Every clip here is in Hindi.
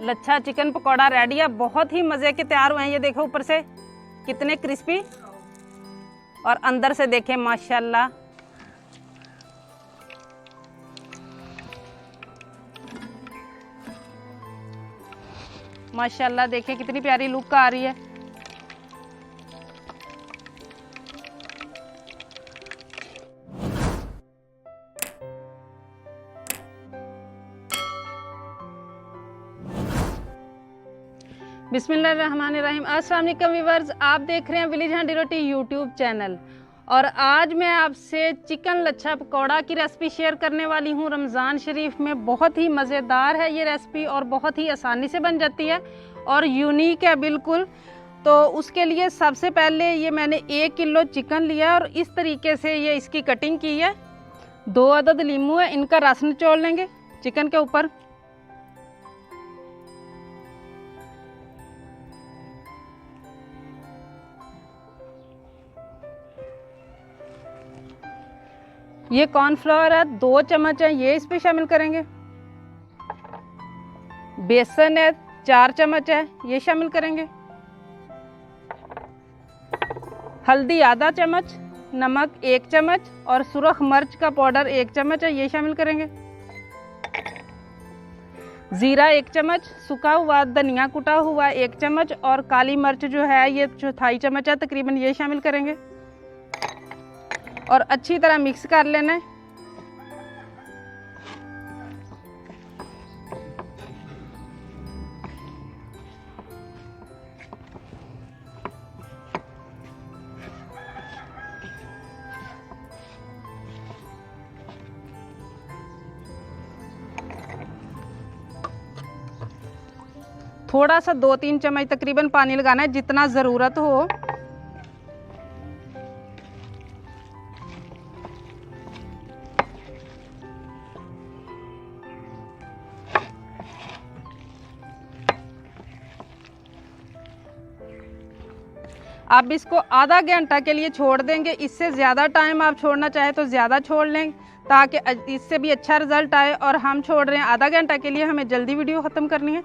लच्छा चिकन पकौड़ा रेडी है। बहुत ही मज़े के तैयार हुए हैं। ये देखो ऊपर से कितने क्रिस्पी और अंदर से देखें माशाल्लाह। माशाल्लाह देखें कितनी प्यारी लुक आ रही है। बिस्मिल्लाहिर्रहमानिर्रहीम। अस्सलाम वालेकुम व्यूअर्स, आप देख रहे हैं विलेज हांडी रोटी यूट्यूब चैनल। और आज मैं आपसे चिकन लच्छा पकौड़ा की रेसिपी शेयर करने वाली हूं। रमज़ान शरीफ में बहुत ही मज़ेदार है ये रेसिपी और बहुत ही आसानी से बन जाती है और यूनिक है बिल्कुल। तो उसके लिए सबसे पहले ये मैंने 1 किलो चिकन लिया और इस तरीके से ये इसकी कटिंग की है। 2 अदद लीमू है, इनका रस निचोड़ लेंगे चिकन के ऊपर। ये कॉर्नफ्लोर है 2 चम्मच है, ये इस पे शामिल करेंगे। बेसन है 4 चम्मच है, ये शामिल करेंगे। हल्दी आधा चम्मच, नमक 1 चम्मच और सुरख मिर्च का पाउडर 1 चम्मच है, ये शामिल करेंगे। जीरा 1 चम्मच, सूखा हुआ धनिया कुटा हुआ 1 चम्मच और काली मिर्च जो है ये 1/4 चम्मच है तकरीबन, ये शामिल करेंगे और अच्छी तरह मिक्स कर लेना है। थोड़ा सा 2-3 चम्मच तकरीबन पानी लगाना है, जितना ज़रूरत हो। अब इसको आधा घंटा के लिए छोड़ देंगे। इससे ज़्यादा टाइम आप छोड़ना चाहे तो ज़्यादा छोड़ लें ताकि इससे भी अच्छा रिज़ल्ट आए। और हम छोड़ रहे हैं आधा घंटा के लिए, हमें जल्दी वीडियो ख़त्म करनी है।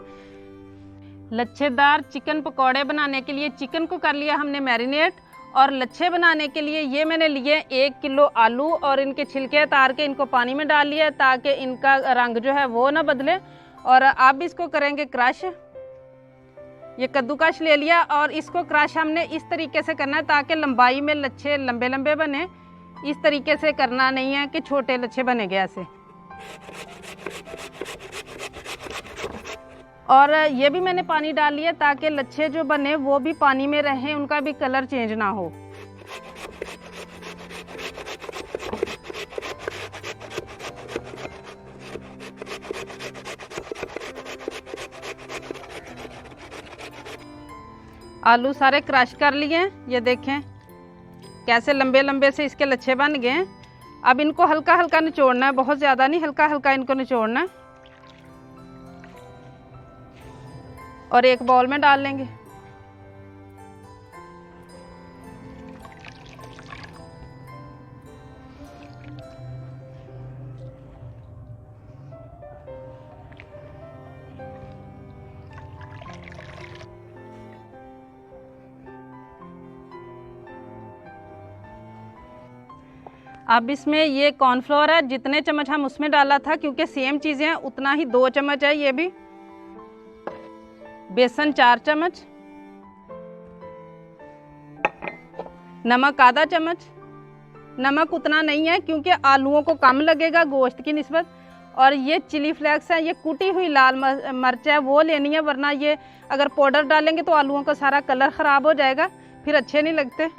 लच्छेदार चिकन पकौड़े बनाने के लिए चिकन को कर लिया हमने मैरिनेट और लच्छे बनाने के लिए ये मैंने लिए 1 किलो आलू और इनके छिलके उतार के इनको पानी में डाल लिया ताकि इनका रंग जो है वो ना बदले। और अब इसको करेंगे क्रश। ये कद्दूकश ले लिया और इसको क्रश हमने इस तरीके से करना है ताकि लंबाई में लच्छे लंबे लंबे बने। इस तरीके से करना नहीं है कि छोटे लच्छे बनेंगे ऐसे। और ये भी मैंने पानी डाल लिया ताकि लच्छे जो बने वो भी पानी में रहें, उनका भी कलर चेंज ना हो। आलू सारे क्रश कर लिए, ये देखें कैसे लंबे लंबे से इसके लच्छे बन गए हैं। अब इनको हल्का हल्का निचोड़ना है, बहुत ज़्यादा नहीं, हल्का हल्का इनको निचोड़ना है और एक बाउल में डाल लेंगे। अब इसमें ये कॉर्नफ्लोर है, जितने चम्मच हम उसमें डाला था क्योंकि सेम चीज़ें हैं उतना ही 2 चम्मच है ये भी। बेसन 4 चम्मच, नमक आधा चम्मच। नमक उतना नहीं है क्योंकि आलूओं को कम लगेगा गोश्त की निस्बत। और ये चिली फ्लेक्स है, ये कुटी हुई लाल मिर्च है वो लेनी है, वरना ये अगर पाउडर डालेंगे तो आलूओं का सारा कलर ख़राब हो जाएगा, फिर अच्छे नहीं लगते।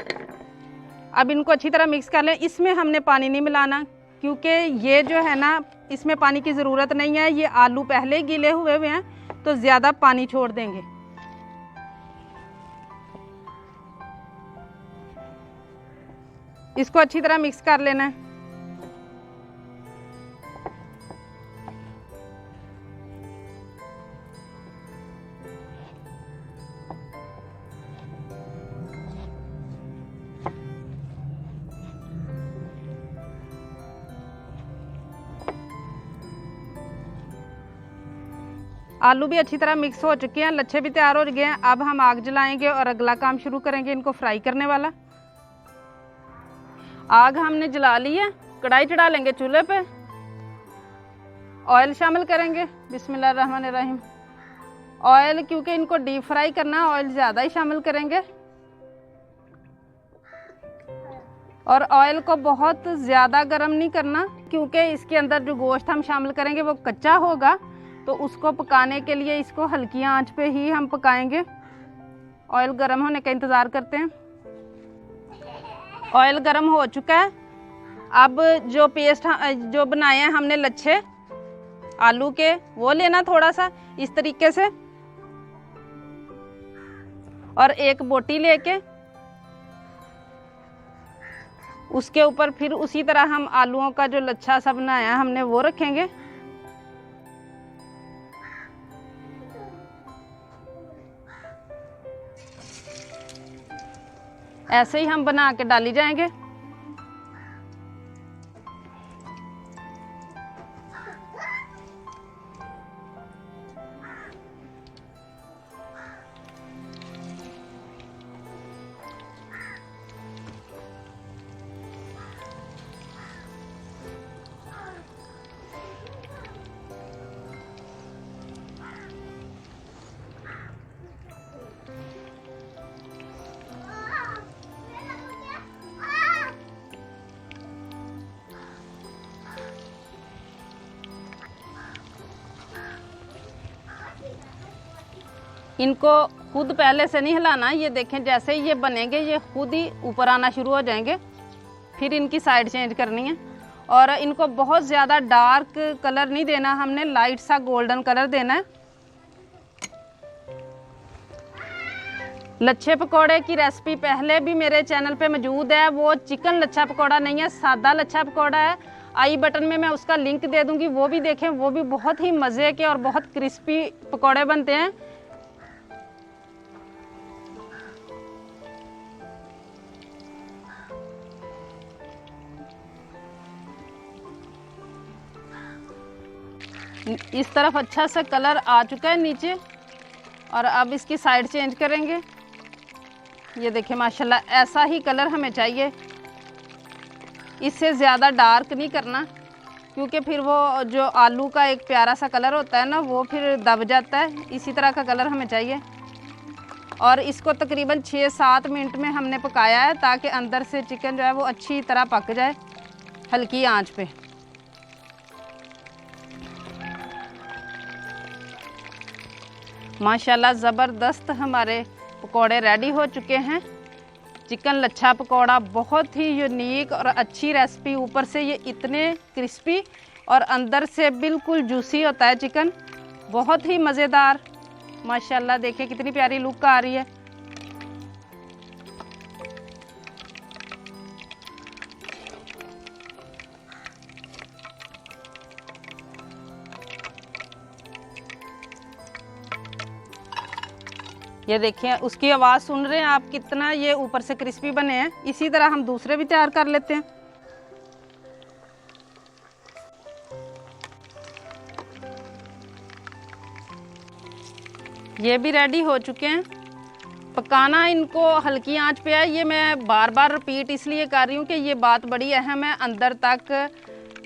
अब इनको अच्छी तरह मिक्स कर लें। इसमें हमने पानी नहीं मिलाना क्योंकि ये जो है ना इसमें पानी की ज़रूरत नहीं है, ये आलू पहले ही गीले हुए हैं तो ज़्यादा पानी छोड़ देंगे। इसको अच्छी तरह मिक्स कर लेना है। आलू भी अच्छी तरह मिक्स हो चुके हैं, लच्छे भी तैयार हो गए हैं। अब हम आग जलाएंगे और अगला काम शुरू करेंगे इनको फ्राई करने वाला। आग हमने जला ली है, कढ़ाई चढ़ा लेंगे चूल्हे पे। ऑयल शामिल करेंगे, बिस्मिल्लाहिर्रहमानिर्रहीम। ऑयल क्योंकि इनको डीप फ्राई करना, ऑयल ज़्यादा ही शामिल करेंगे। और ऑयल को बहुत ज़्यादा गर्म नहीं करना, क्योंकि इसके अंदर जो गोश्त हम शामिल करेंगे वो कच्चा होगा, तो उसको पकाने के लिए इसको हल्की आंच पे ही हम पकाएंगे। ऑयल गर्म होने का इंतज़ार करते हैं। ऑयल गर्म हो चुका है। अब जो पेस्ट जो बनाए हैं हमने लच्छे आलू के, वो लेना थोड़ा सा इस तरीके से, और एक बोटी लेके उसके ऊपर फिर उसी तरह हम आलूओं का जो लच्छा सा बनाया हमने वो रखेंगे। ऐसे ही हम बना के डाली जाएंगे। इनको खुद पहले से नहीं हिलाना, ये देखें जैसे ही ये बनेंगे ये खुद ही ऊपर आना शुरू हो जाएंगे। फिर इनकी साइड चेंज करनी है, और इनको बहुत ज़्यादा डार्क कलर नहीं देना, हमने लाइट सा गोल्डन कलर देना है। लच्छे पकौड़े की रेसिपी पहले भी मेरे चैनल पे मौजूद है। वो चिकन लच्छा पकौड़ा नहीं है, सादा लच्छा पकौड़ा है। आई बटन में मैं उसका लिंक दे दूंगी, वो भी देखें। वो भी बहुत ही मज़े के और बहुत क्रिस्पी पकौड़े बनते हैं। इस तरफ अच्छा सा कलर आ चुका है नीचे, और अब इसकी साइड चेंज करेंगे। ये देखिए माशाल्लाह ऐसा ही कलर हमें चाहिए, इससे ज़्यादा डार्क नहीं करना, क्योंकि फिर वो जो आलू का एक प्यारा सा कलर होता है ना, वो फिर दब जाता है। इसी तरह का कलर हमें चाहिए। और इसको तकरीबन 6-7 मिनट में हमने पकाया है, ताकि अंदर से चिकन जो है वो अच्छी तरह पक जाए हल्की आंच पे। माशाल्लाह ज़बरदस्त हमारे पकोड़े रेडी हो चुके हैं। चिकन लच्छा पकोड़ा बहुत ही यूनिक और अच्छी रेसिपी। ऊपर से ये इतने क्रिस्पी और अंदर से बिल्कुल जूसी होता है चिकन, बहुत ही मज़ेदार। माशाल्लाह देखिए कितनी प्यारी लुक आ रही है। ये देखिए उसकी आवाज़ सुन रहे हैं आप, कितना ये ऊपर से क्रिस्पी बने हैं। इसी तरह हम दूसरे भी तैयार कर लेते हैं। ये भी रेडी हो चुके हैं। पकाना इनको हल्की आंच पे है। ये मैं बार बार रिपीट इसलिए कर रही हूँ कि ये बात बड़ी अहम है। अंदर तक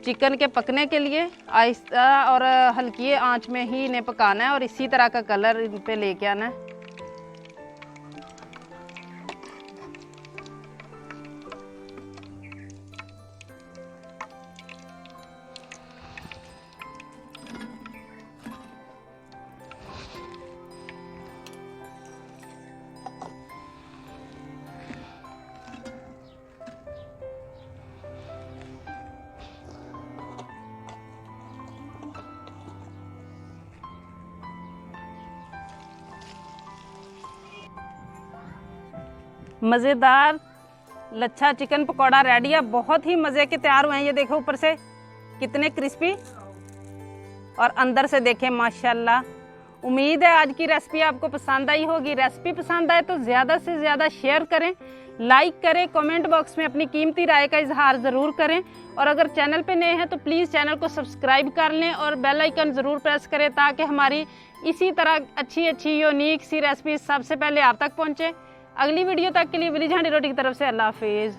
चिकन के पकने के लिए आहिस्ता और हल्की आंच में ही इन्हें पकाना है, और इसी तरह का कलर इन पे लेके आना है। मज़ेदार लच्छा चिकन पकौड़ा रेडी है। बहुत ही मज़े के तैयार हुए हैं। ये देखो ऊपर से कितने क्रिस्पी, और अंदर से देखें माशाल्लाह। उम्मीद है आज की रेसिपी आपको पसंद आई होगी। रेसिपी पसंद आए तो ज़्यादा से ज़्यादा शेयर करें, लाइक करें, कमेंट बॉक्स में अपनी कीमती राय का इजहार ज़रूर करें और अगर चैनल पे नए हैं तो प्लीज़ चैनल को सब्सक्राइब कर लें और बेल आइकन ज़रूर प्रेस करें ताकि हमारी इसी तरह अच्छी अच्छी यूनिक सी रेसिपी सबसे पहले आप तक पहुँचे। अगली वीडियो तक के लिए विली झांडी रोटी की तरफ से अल्लाह हाफिज़।